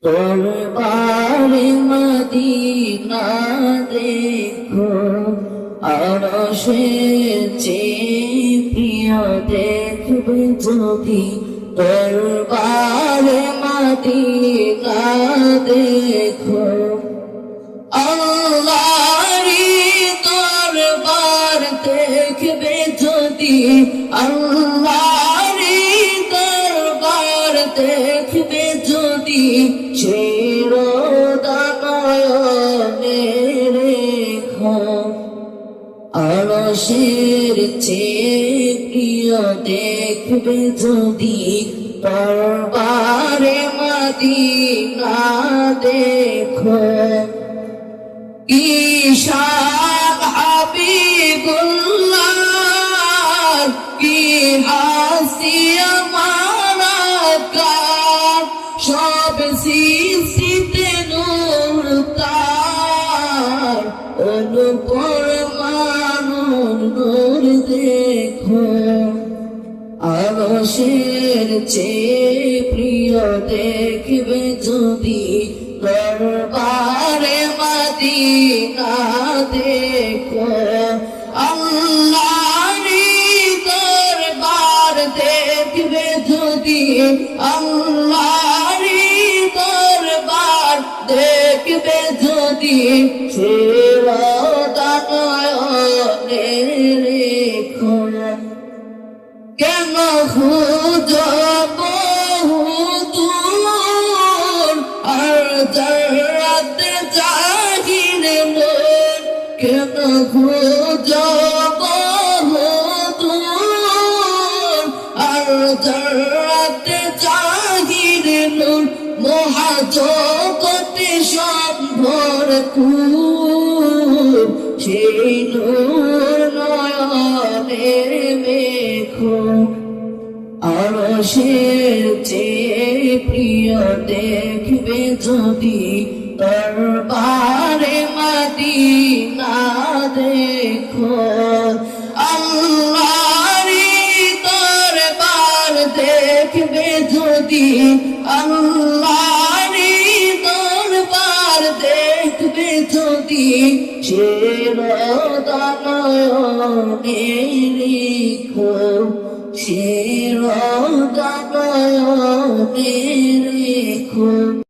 দরবারে মদিনা দেখো, আরশের চেয়ে প্রিয় দেখবে যদি। দরবারে মদিনা দেখো, আল্লাহরি দরবার দেখবে যদি। আল্লাহরি দরবার দেখবে যদি, চিরদানয়নে রেখো। আরশের চেয়ে প্রিয় দেখবে যদি, দরবারে মদিনা দেখো। ঈশান হাবিবুল্লাহ কি হাসিয়া মারাকার, সব সৃষ্টিতে নূর তার, অনুপর মানুর নূর দেখো। আরশের চেয়ে প্রিয় দেখবে যদি, দরবারে মদিনা দেখো। আল্লাহরি দরবার দেখবে যদি, আল্লাহরি দরবার দেখবে যদি, চিরদানয়নে রেখো। কেন খুঁজো বহুদূর, আর জান্নাতে জাহিরে নূর। কেন খুঁজো বহুদূর, আর জান্নাতে জাহিরে নূর। মহাজগতে সব ভরপুর, সেই নূর নয়নে মেখো। আরশের চেয়ে প্রিয় দেখবে যদি, দরবারে মদিনা দেখো। আল্লাহরি দরবার দেখবে যদি, আল্লাহরি দরবার দেখবে যদি, চিরদানয়নে রেখো। চিরদানয়নে রেখো।